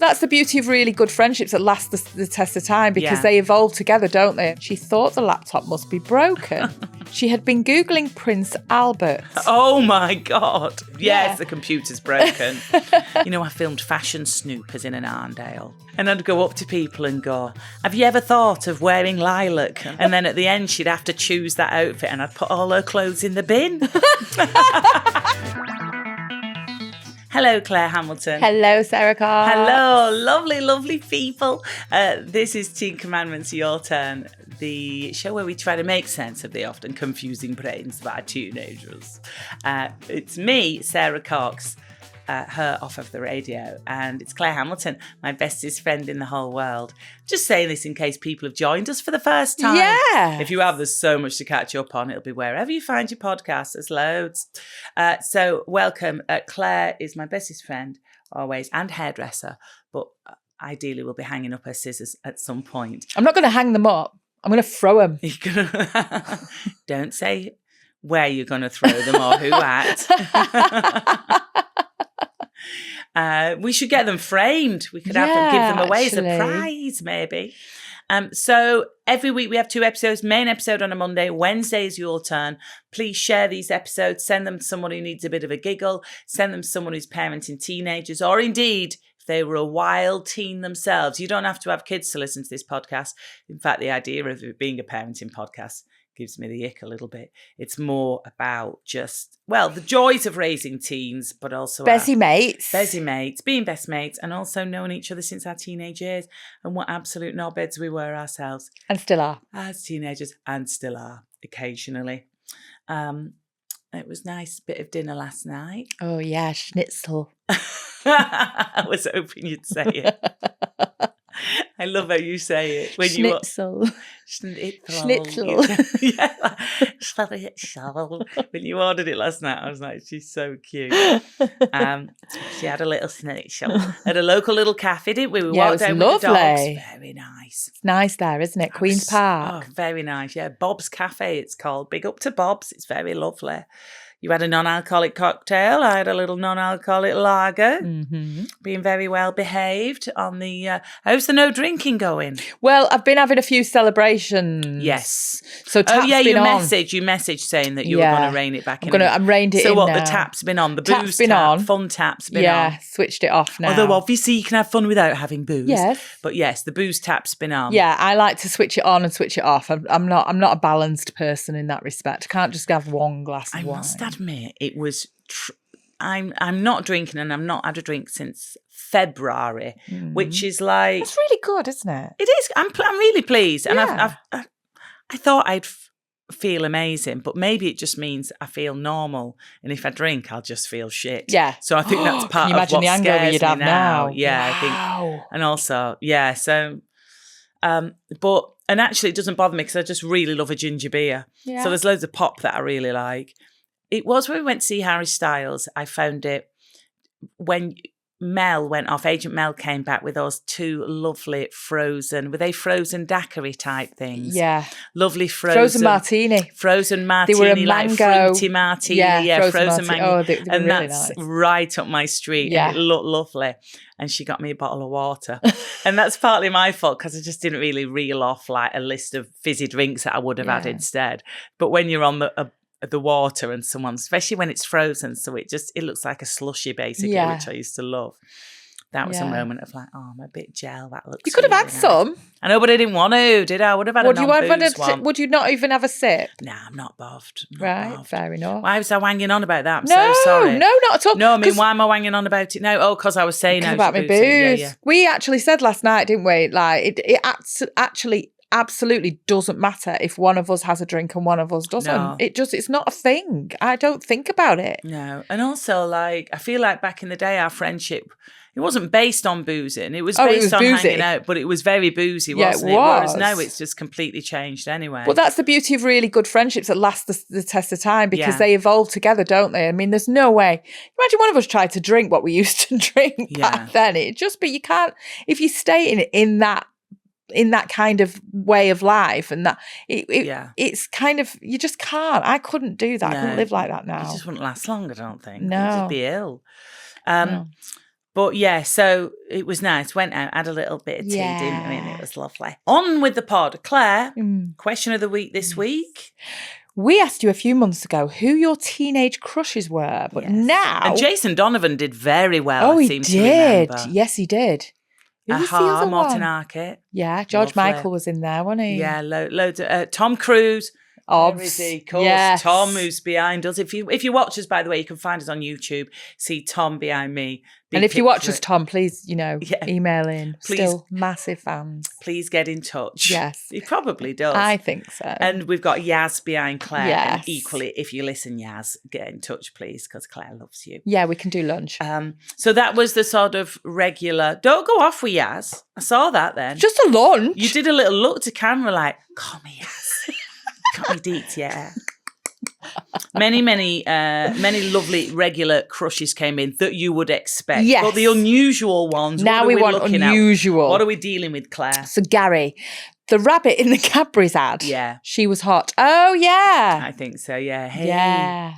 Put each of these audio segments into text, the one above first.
That's the beauty of really good friendships that last the test of time, because they evolve together, don't they? She thought the laptop must be broken. She had been Googling Prince Albert. Oh my God. Yes, the computer's broken. You know, I filmed Fashion Snoopers in an Arndale. And I'd go up to people and go, have you ever thought of wearing lilac? And then at the end, she'd have to choose that outfit and I'd put all her clothes in the bin. Hello, Claire Hamilton. Hello, Sara Clare. Hello, lovely, lovely people. This is Teen Commandments, Your Turn, the show where we try to make sense of the often confusing brains of our teenagers. It's me, Sarah Cox, her off of the radio, and it's Claire Hamilton, my bestest friend in the whole world. Just saying this in case people have joined us for the first time. Yeah. If you have, there's so much to catch up on. It'll be wherever you find your podcast. There's loads. So welcome. Claire is my bestest friend always and hairdresser, but ideally we'll be hanging up her scissors at some point. I'm not going to hang them up. I'm going to throw them. Don't say where you're going to throw them or who at. We should get them framed. We could have them, give them away as a prize, maybe. So every week we have 2 episodes. Main episode on a Monday. Wednesday is your turn. Please share these episodes. Send them to someone who needs a bit of a giggle. Send them to someone who's parenting teenagers, or indeed, if they were a wild teen themselves. You don't have to have kids to listen to this podcast. In fact, the idea of it being a parenting podcast gives me the ick a little bit. It's more about just, well, the joys of raising teens, but also Bessie mates, being best mates, and also knowing each other since our teenage years and what absolute knobheads we were ourselves. And still are. As teenagers, and still are occasionally. It was nice bit of dinner last night. Oh yeah, schnitzel. I was hoping you'd say it. I love how you say it. When Schnitzel. Schnitzel. Yeah. Schnitzel. When you ordered it last night, I was like, she's so cute. She had a little schnitzel at a local little cafe, didn't we? We walked down with the dogs. Very nice. It's nice there, isn't it? Queen's Park. Oh, very nice. Yeah, Bob's Cafe, it's called. Big up to Bob's. It's very lovely. You had a non-alcoholic cocktail. I had a little non-alcoholic lager. Mm-hmm. Being very well behaved on the... how's the no drinking going? Well, I've been having a few celebrations. Yes. So tap's you been on. messaged saying that you were going to rein it back in. I'm reined it in So what, now. the tap's been on? The tap's booze been tap, on. Fun tap's been on. Yeah, switched it off now. Although obviously you can have fun without having booze. Yes. But yes, the booze tap's been on. Yeah, I like to switch it on and switch it off. I'm not a balanced person in that respect. I can't just have one glass of wine. I must admit, it was... I'm not drinking, and I've not had a drink since February, which is like... It's really good, isn't it? It is. I'm really pleased. And Yeah. I thought I'd feel amazing, but maybe it just means I feel normal. And if I drink, I'll just feel shit. Yeah. So I think that's part Can you of imagine what the hangover scares you'd me have now? Yeah, Wow. I think. And also, yeah, so... and actually it doesn't bother me because I just really love a ginger beer. Yeah. So there's loads of pop that I really like. It was when we went to see Harry Styles, I found it when Mel went off, Agent Mel came back with those 2 lovely frozen, were they frozen daiquiri type things? Yeah. Lovely Frozen martini. Frozen martini, They were a like mango. fruity martini. Yeah, frozen martini. mango. Oh, they were and really that's nice. right up my street. Yeah. And it looked lovely. And she got me a bottle of water. And that's partly my fault because I just didn't really reel off like a list of fizzy drinks that I would have had instead. But when you're on the water and someone, especially when it's frozen, so it looks like a slushy basically, which I used to love. That was a moment of like, oh, I'm a bit gel. That looks. You could have really had nice. some. I know, but I didn't want to, did I? I would have had a non-booze one. Would you not even have a sip? Nah, I'm not bothered. Right, fair enough. Why was I wanging on about that? I'm so sorry. No, not at all. No, I mean, why am I wanging on about it now? Oh, because I was saying about my booze. Yeah. We actually said last night, didn't we? Like, it actually absolutely doesn't matter if one of us has a drink and one of us doesn't. No. It's not a thing. I don't think about it. No. And also, like, I feel like back in the day, our friendship, it wasn't based on boozing. It was based on boozy. hanging out, but it was very boozy, wasn't it? Whereas now it's just completely changed anyway. Well, that's the beauty of really good friendships that last the test of time, because they evolve together, don't they? I mean, there's no way. Imagine one of us tried to drink what we used to drink back then. It'd just be, you can't, if you stay in that kind of way of life, and that it's kind of, you just can't. I couldn't do that. I couldn't live like that now. It just wouldn't last long, I don't think. No. You'd just be ill. No. But yeah, so it was nice. Went out, had a little bit of tea, didn't we? And it was lovely. On with the pod. Claire, question of the week this week. We asked you a few months ago who your teenage crushes were, but now... And Jason Donovan did very well, Oh, I he seem did. to remember. Yes, he did. Who was the other Martin one? Arquette. Yeah, George Lovely. Michael was in there, wasn't he? Yeah, loads of... Tom Cruise. Obs. Where is he? Of course, yes. Tom, who's behind us. If you watch us, by the way, you can find us on YouTube. See Tom behind me. And if you watch us, Tom, please, email in. Please. Still massive fans. Please get in touch. Yes. He probably does. I think so. And we've got Yaz behind Claire. Yes. And equally, if you listen, Yaz, get in touch, please, because Claire loves you. Yeah, we can do lunch. So that was the sort of regular... Don't go off with Yaz. I saw that then. Just a lunch. You did a little look to camera like, call me Yaz. Call me Deets, yeah. Many lovely regular crushes came in that you would expect. Yes. But the unusual ones, now we want unusual. What are we dealing with, Claire? So Gary, the rabbit in the Cadbury's ad. Yeah. She was hot. Oh, yeah. I think so, yeah. Hey. Yeah.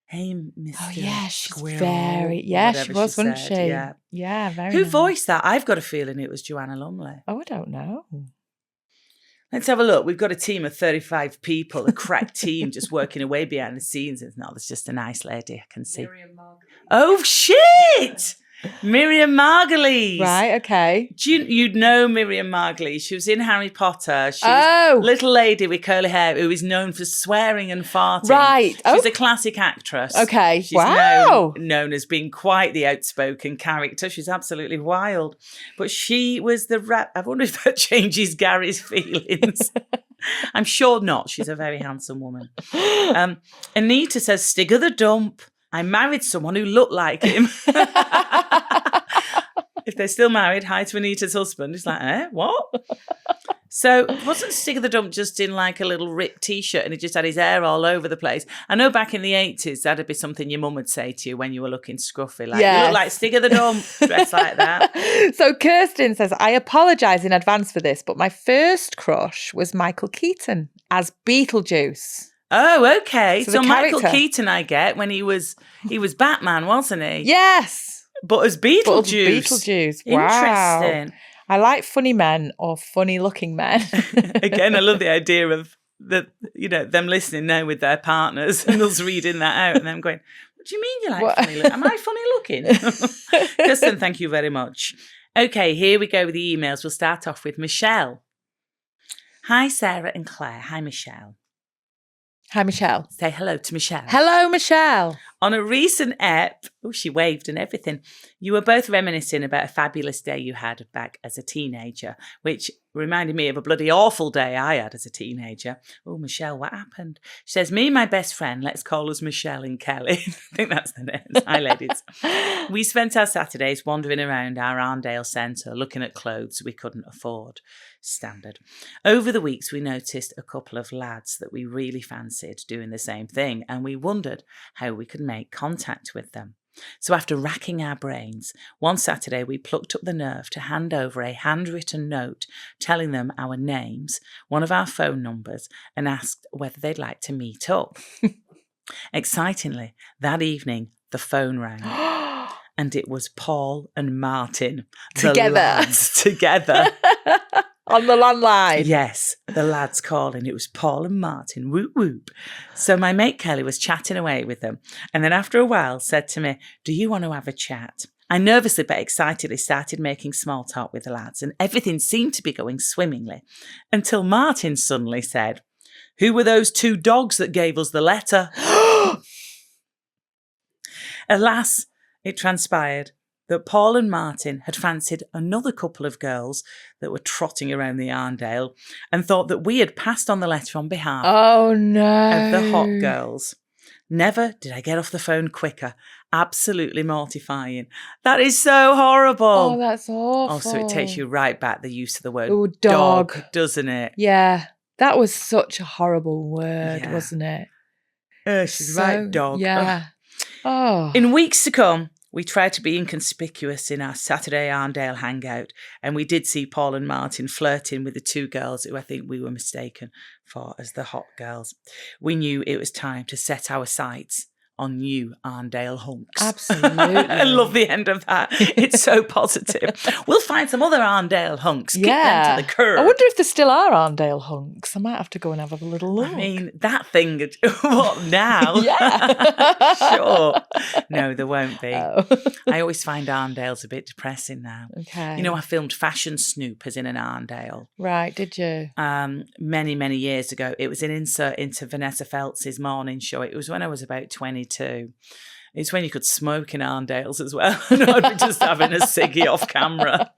Hey, Mr. Oh, yeah, she's Squirrel, very... Yeah, she was, wasn't she? Yeah. Yeah, very Who nice. voiced that? I've got a feeling it was Joanna Lumley. Oh, I don't know. Let's have a look. We've got a team of 35 people, a crack team just working away behind the scenes. It's not, there's just a nice lady I can see. Oh, shit! Miriam Margolyes. Right, okay. You'd know Miriam Margolyes. She was in Harry Potter. She was a little lady with curly hair who is known for swearing and farting. Right. She's a classic actress. Okay. She's known as being quite the outspoken character. She's absolutely wild. But she was I wonder if that changes Gary's feelings. I'm sure not. She's a very handsome woman. Anita says, Stig of the dump. I married someone who looked like him. If they're still married, hi to Anita's husband. He's like, what? So wasn't Stig of the dump just in like a little ripped T-shirt and he just had his hair all over the place? I know back in the 80s, that'd be something your mum would say to you when you were looking scruffy. Like, you look like Stig of the dump, dressed like that. So Kirsten says, I apologise in advance for this, but my first crush was Michael Keaton as Beetlejuice. Oh, okay. So Michael character. Keaton, I get, when he was Batman, wasn't he? Yes. But as Beetlejuice. Beetlejuice. Wow. Interesting. I like funny men or funny looking men. Again, I love the idea of them listening now with their partners and us reading that out and them going, what do you mean you like funny looking? Am I funny looking? Kirsten, thank you very much. Okay, here we go with the emails. We'll start off with Michelle. Hi, Sarah and Claire. Hi, Michelle. Hi, Michelle. Say hello to Michelle. Hello, Michelle. On a recent ep, she waved and everything, you were both reminiscing about a fabulous day you had back as a teenager, which reminded me of a bloody awful day I had as a teenager. Oh, Michelle, what happened? She says, me and my best friend, let's call us Michelle and Kelly. I think that's the names. Hi, ladies. We spent our Saturdays wandering around our Arndale centre looking at clothes we couldn't afford. Standard. Over the weeks, we noticed a couple of lads that we really fancied doing the same thing, and we wondered how we could make contact with them. So after racking our brains, one Saturday we plucked up the nerve to hand over a handwritten note telling them our names, one of our phone numbers, and asked whether they'd like to meet up. Excitingly, that evening, the phone rang. And it was Paul and Martin. Together. Together. On the landline. Yes, the lads calling. It was Paul and Martin. Whoop, whoop. So my mate Kelly was chatting away with them. And then after a while said to me, do you want to have a chat? I nervously but excitedly started making small talk with the lads. And everything seemed to be going swimmingly. Until Martin suddenly said, who were those two dogs that gave us the letter? Alas, it transpired that Paul and Martin had fancied another couple of girls that were trotting around the Arndale and thought that we had passed on the letter on behalf of the hot girls. Never did I get off the phone quicker. Absolutely mortifying. That is so horrible. Oh, that's awful. Also, it takes you right back, the use of the word dog, doesn't it? Yeah, that was such a horrible word, wasn't it? She's right, dog. Yeah. Oh. In weeks to come, we tried to be inconspicuous in our Saturday Arndale hangout, and we did see Paul and Martin flirting with the two girls who I think we were mistaken for as the hot girls. We knew it was time to set our sights on new Arndale hunks. Absolutely. I love the end of that. It's so positive. We'll find some other Arndale hunks. Kick them to the curb. I wonder if there still are Arndale hunks. I might have to go and have a little look. I mean, that thing, what now? Yeah. Sure. No, there won't be. Oh. I always find Arndales a bit depressing now. Okay. You know, I filmed Fashion Snoopers in an Arndale. Right, did you? Many, many years ago. It was an insert into Vanessa Feltz's morning show. It was when I was about 22. It's when you could smoke in Arndales as well. And I'd be just having a ciggy off camera.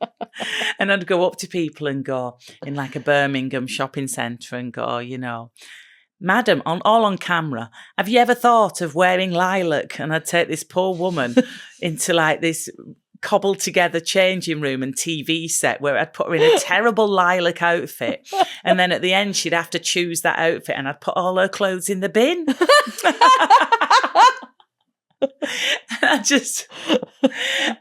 And I'd go up to people and go, in like a Birmingham shopping centre and go, you know, madam, all on camera, have you ever thought of wearing lilac? And I'd take this poor woman into like this cobbled together changing room and TV set where I'd put her in a terrible lilac outfit. And then at the end, she'd have to choose that outfit and I'd put all her clothes in the bin.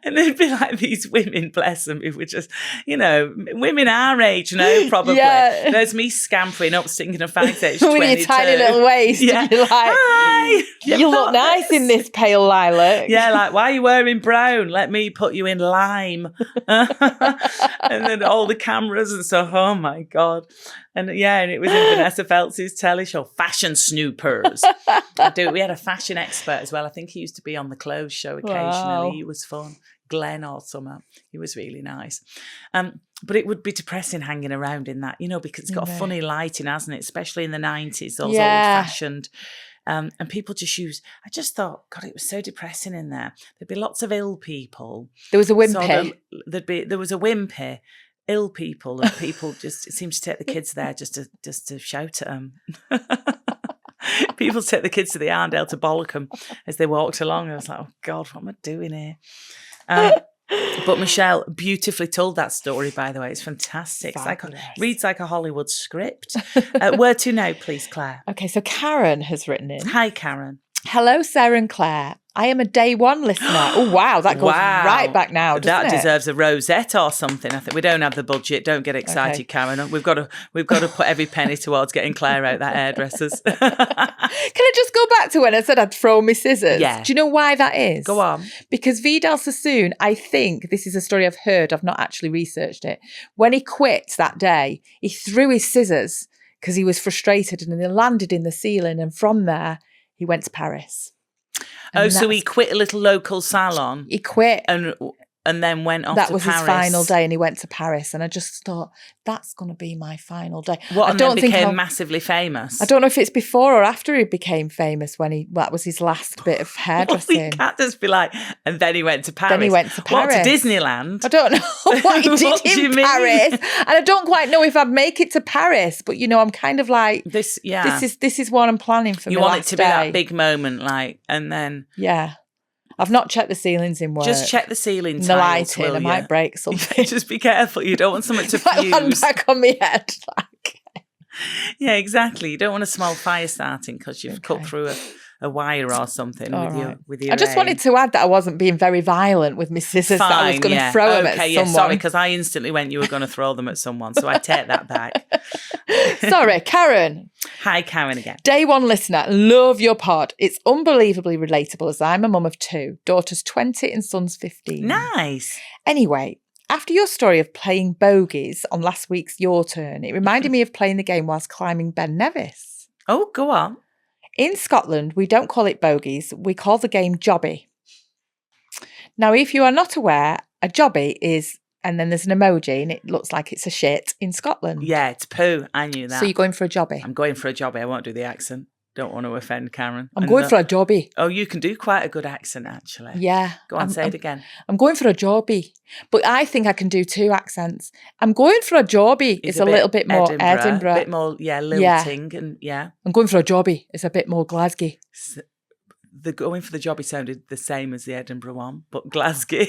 And there'd be like these women, bless them, who were just, you know, women our age, no, probably. Yeah. There's me scampering up, singing a fags age 22. With your tiny little waist. Yeah. And you're like, hi. You look nice in this pale lilac. Yeah, like, why are you wearing brown? Let me put you in lime. And then all the cameras and so, oh my God. And yeah, and it was in Vanessa Feltz's telly show, Fashion Snoopers. We had a fashion expert as well. I think he used to be on the clothes show occasionally. Wow. He was fun. Glenn or something. He was really nice. But it would be depressing hanging around in that, you know, because it's got a funny lighting, hasn't it? Especially in the 90s, those old-fashioned. And people just I just thought, God, it was so depressing in there. There'd be lots of ill people. There was a wimpy. There was a wimpy. Ill people, and people just seem to take the kids there just to shout at them. People take the kids to the Arndale to bollock them as they walked along. I was like, oh God, what am I doing here? But Michelle beautifully told that story, by the way. It's fantastic. Reads like a Hollywood script. Where to now, please, Claire? Okay, so Karen has written in. Hi, Karen. Hello, Sara and Clare. I am a day one listener. Oh, wow. That goes right back now, doesn't it? That deserves a rosette or something. I think we don't have the budget. Don't get excited, Karen. We've got to put every penny towards getting Claire out that hairdresser's. Can I just go back to when I said I'd throw my scissors? Yeah. Do you know why that is? Go on. Because Vidal Sassoon, I think this is a story I've heard. I've not actually researched it. When he quit that day, he threw his scissors because he was frustrated and they landed in the ceiling. And from there, he went to Paris. So he quit a little local salon. He quit. And then went off to Paris. That was his final day and he went to Paris. And I just thought, that's going to be my final day. And then became massively famous. I don't know if it's before or after he became famous that was his last bit of hairdressing. Well, he can't just be like, and then he went to Paris. Then he went to Paris. What, to Disneyland? I don't know what he did in Paris. And I don't quite know if I'd make it to Paris. But, you know, I'm kind of like, this is what I'm planning for me. You want it to be that big moment, like, and then... Yeah. I've not checked the ceilings in work. Just check the ceiling tiles, the lighting. I might break something. Just be careful. You don't want something to fuse. Land back on my head. Yeah, exactly. You don't want a small fire starting because you've cut through a wire or something with your I just wanted to add that I wasn't being very violent with my scissors. That I was going to throw them at someone. Sorry, because I instantly went you were going to throw them at someone, so I take that back. Sorry, Karen. Hi, Karen again. Day one listener, love your pod. It's unbelievably relatable as I'm a mum of 2, daughters 20 and sons 15. Nice. Anyway, after your story of playing bogies on last week's Your Turn, it reminded me of playing the game whilst climbing Ben Nevis. Oh, go on. In Scotland, we don't call it bogies. We call the game jobby. Now, if you are not aware, a jobby is, and then there's an emoji and it looks like it's a shit in Scotland. Yeah, it's poo. I knew that. So you're going for a jobby? I'm going for a jobby. I won't do the accent. Don't want to offend Karen. I'm going for a jobby. Oh, you can do quite a good accent, actually. Yeah. Go on, say it again. I'm going for a jobby. But I think I can do 2 accents. I'm going for a jobby. It's a little bit more Edinburgh. A bit more, lilting. And I'm going for a jobby. It's a bit more Glasgow. The going for the jobby sounded the same as the Edinburgh one, but Glasgow.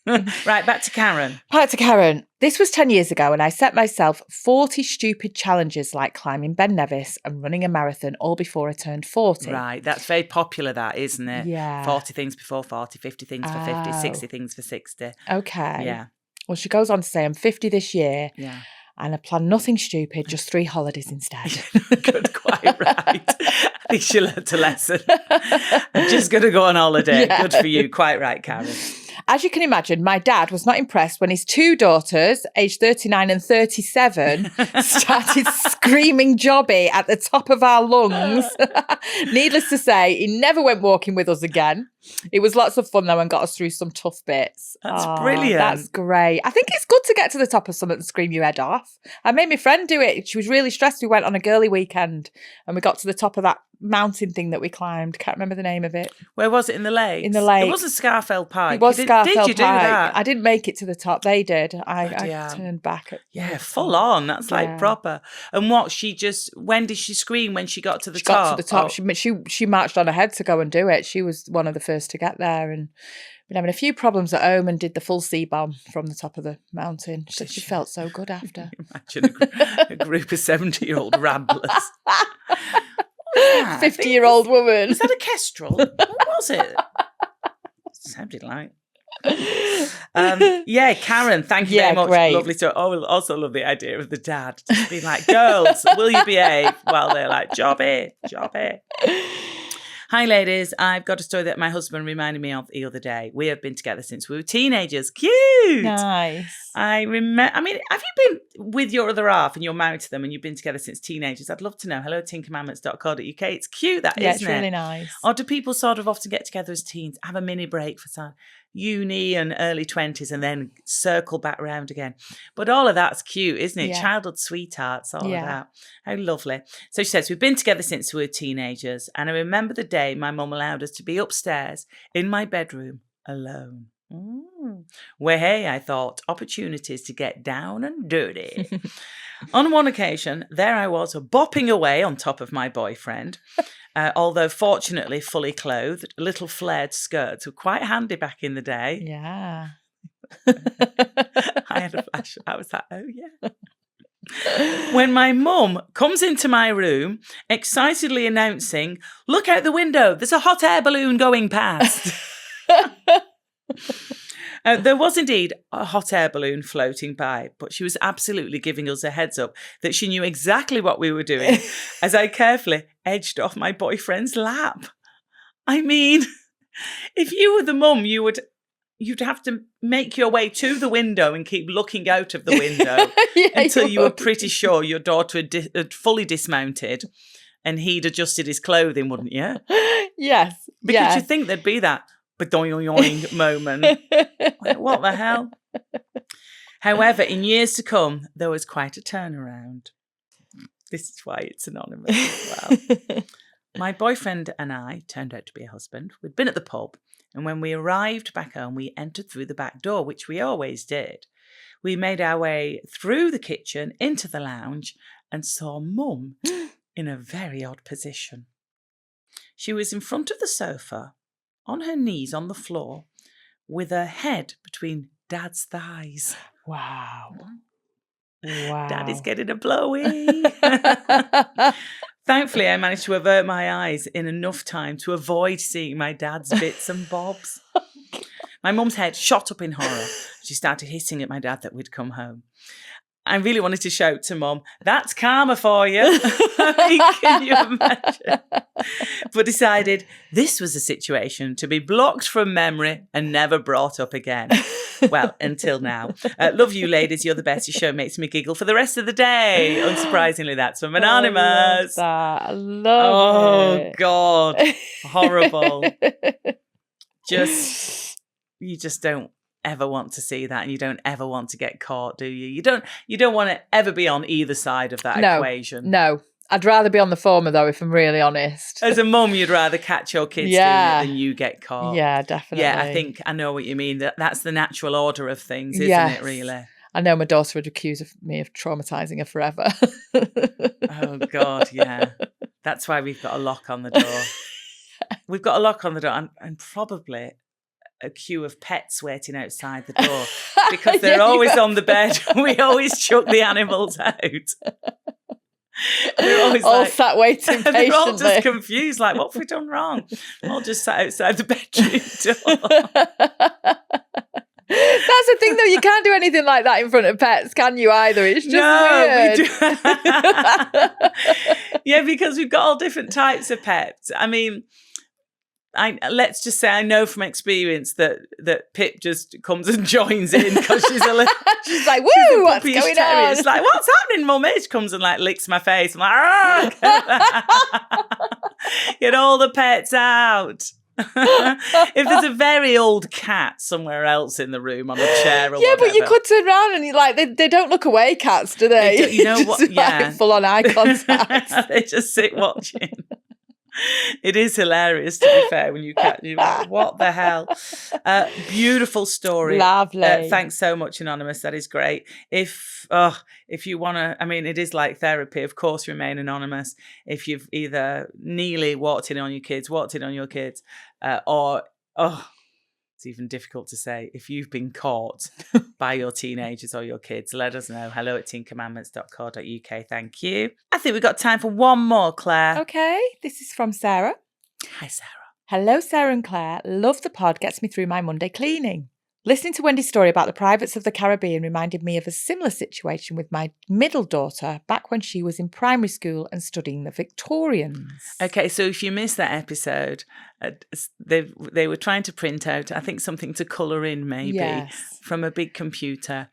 Right, back to Karen. This was 10 years ago and I set myself 40 stupid challenges like climbing Ben Nevis and running a marathon all before I turned 40. Right, that's very popular that, isn't it? Yeah. 40 things before 40, 50 things for 50, 60 things for 60. Okay. Yeah. Well, she goes on to say, I'm 50 this year. Yeah. And I plan nothing stupid, just 3 holidays instead. Good, quite right. least you learnt a lesson. I'm just going to go on holiday. Yeah. Good for you. Quite right, Karen. As you can imagine, my dad was not impressed when his two daughters, aged 39 and 37, started screaming jobby at the top of our lungs. Needless to say, he never went walking with us again. It was lots of fun though and got us through some tough bits. That's brilliant. That's great. I think it's good to get to the top of something and scream your head off. I made my friend do it. She was really stressed. We went on a girly weekend and we got to the top of that mountain thing that we climbed. Can't remember the name of it. Where was it? In the lake? In the lake. It wasn't Scarfell Pike. It was Scarfell Pike. Did you do that? I didn't make it to the top. They did. I turned back. Full on. That's like proper. And when did she scream when she got to the top? Got to the top. Oh. She marched on ahead to go and do it. She was one of the first to get there and been having a few problems at home and did the full C-bomb from the top of the mountain. She felt so good after. Imagine a group of 70-year-old ramblers. 50-year-old woman. Was that a kestrel? What was it? Sounded like. Karen, thank you very much. Great. Lovely story. Oh, also love the idea of the dad just being like, girls, will you behave? While they're like, jobby. Hi, ladies. I've got a story that my husband reminded me of the other day. We have been together since we were teenagers. Cute. Nice. Have you been with your other half and you're married to them and you've been together since teenagers? I'd love to know. hello@teencommandments.co.uk. It's cute, that, isn't it? Yeah, it's really nice. Or do people sort of often get together as teens, have a mini break for uni and early 20s and then circle back around again? But all of that's cute, isn't it? Yeah. Childhood sweethearts, all of that. How lovely. So she says, we've been together since we were teenagers and I remember the day my mum allowed us to be upstairs in my bedroom alone. Where, hey, I thought, opportunities to get down and dirty. On one occasion, there I was bopping away on top of my boyfriend. Although fortunately fully clothed, little flared skirts were quite handy back in the day. Yeah. I had a flash. I was like, oh yeah. When my mum comes into my room, excitedly announcing, look out the window, there's a hot air balloon going past. There was indeed a hot air balloon floating by, but she was absolutely giving us a heads up that she knew exactly what we were doing as I carefully edged off my boyfriend's lap. I mean, if you were the mum, you'd have to make your way to the window and keep looking out of the window until you were pretty sure your daughter had fully dismounted and he'd adjusted his clothing, wouldn't you? Yes. Because you'd think there'd be that ba-doing moment. Like, what the hell? However, in years to come, there was quite a turnaround. This is why it's anonymous as well. My boyfriend and I turned out to be a husband. We'd been at the pub, and when we arrived back home, we entered through the back door, which we always did. We made our way through the kitchen into the lounge and saw Mum in a very odd position. She was in front of the sofa, on her knees on the floor, with her head between Dad's thighs. Wow. Daddy's getting a blowy. Thankfully, I managed to avert my eyes in enough time to avoid seeing my dad's bits and bobs. My mum's head shot up in horror. She started hissing at my dad that we'd come home. I really wanted to shout to Mum, that's karma for you. I mean, can you imagine? But decided this was a situation to be blocked from memory and never brought up again. Well, until now. Love you, ladies. You're the best. Your show makes me giggle for the rest of the day. Unsurprisingly, that's from Anonymous. I love it. Oh, God. Horrible. You just don't ever want to see that, and you don't ever want to get caught, do you? You don't want to ever be on either side of that equation. No. I'd rather be on the former, though, if I'm really honest. As a mum, you'd rather catch your kids doing it than you get caught. Yeah, definitely. Yeah, I think I know what you mean. That's the natural order of things, isn't it, really? I know my daughter would accuse me of traumatising her forever. Oh, God, yeah. That's why we've got a lock on the door. We've got a lock on the door and probably a queue of pets waiting outside the door because they're always on the bed. We always chuck the animals out. They're always all sat waiting patiently. They're all just confused, like, what have we done wrong? They're all just sat outside the bedroom door. That's the thing, though. You can't do anything like that in front of pets, can you, either? It's just weird. Yeah, because we've got all different types of pets. I mean, let's just say I know from experience that Pip just comes and joins in because she's a little... She's like, woo, what's going on? It's like, what's happening, Mummy? She comes and like licks my face. I'm like, get all the pets out. If there's a very old cat somewhere else in the room on a chair or whatever. But you could turn around and they don't look away, cats, do they? You know what? Like full on eye contact. They just sit watching. It is hilarious, to be fair, when you catch you. What the hell? Beautiful story. Lovely. Thanks so much, Anonymous. That is great. If you want to, I mean, it is like therapy. Of course, remain anonymous. If you've either nearly walked in on your kids, or it's even difficult to say, if you've been caught by your teenagers or your kids, let us know. hello@teencommandments.co.uk. Thank you. I think we've got time for one more, Claire. Okay, this is from Sarah. Hi, Sarah. Hello, Sara and Clare. Love the pod, gets me through my Monday cleaning. Listening to Wendy's story about the privates of the Caribbean reminded me of a similar situation with my middle daughter back when she was in primary school and studying the Victorians. Okay, so if you missed that episode, they were trying to print out, I think, something to colour in maybe from a big computer,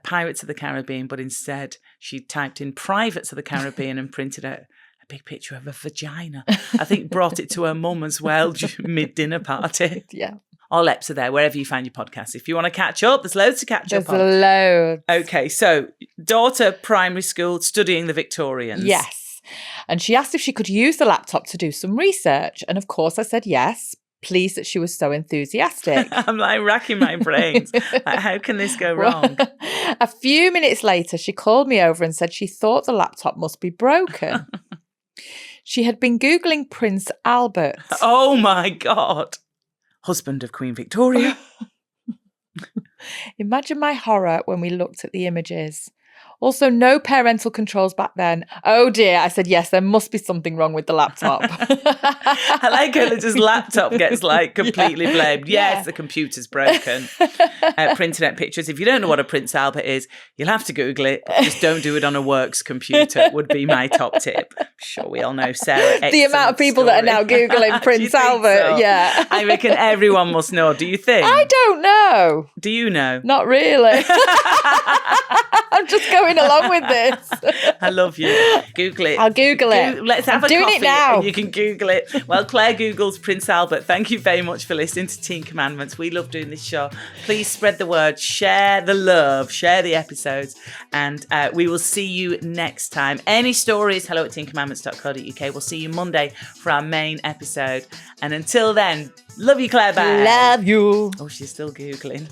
Pirates of the Caribbean, but instead she typed in Privates of the Caribbean and printed out a big picture of a vagina. I think brought it to her mum as well mid-dinner party. Yeah. All eps are there, wherever you find your podcast. If you want to catch up, there's loads to catch up on. There's loads. Okay, so daughter, primary school, studying the Victorians. Yes. And she asked if she could use the laptop to do some research. And of course I said yes, pleased that she was so enthusiastic. I'm like racking my brains. Like, how can this go wrong? A few minutes later, she called me over and said she thought the laptop must be broken. She had been Googling Prince Albert. Oh my God. Husband of Queen Victoria. Imagine my horror when we looked at the images. Also, no parental controls back then. Oh dear, I said, yes, there must be something wrong with the laptop. I like how just laptop gets like completely blamed. Yes, the computer's broken. Printing out pictures. If you don't know what a Prince Albert is, you'll have to Google it. Just don't do it on a works computer would be my top tip. I'm sure we all know Sarah. The amount of people that are now Googling Prince Albert, so? Yeah. I reckon everyone must know. Do you think? I don't know. Do you know? Not really. I'm just going along with this. I love you. Google it. I'll Google it. Let's have I'm a doing coffee it now. And you can Google it. Well, Claire Googles Prince Albert. Thank you very much for listening to Teen Commandments. We love doing this show. Please spread the word, share the love, share the episodes, and we will see you next time. Any stories, hello@teencommandments.co.uk. We'll see you Monday for our main episode. And until then, love you, Claire. Bye. Love you. Oh, she's still Googling.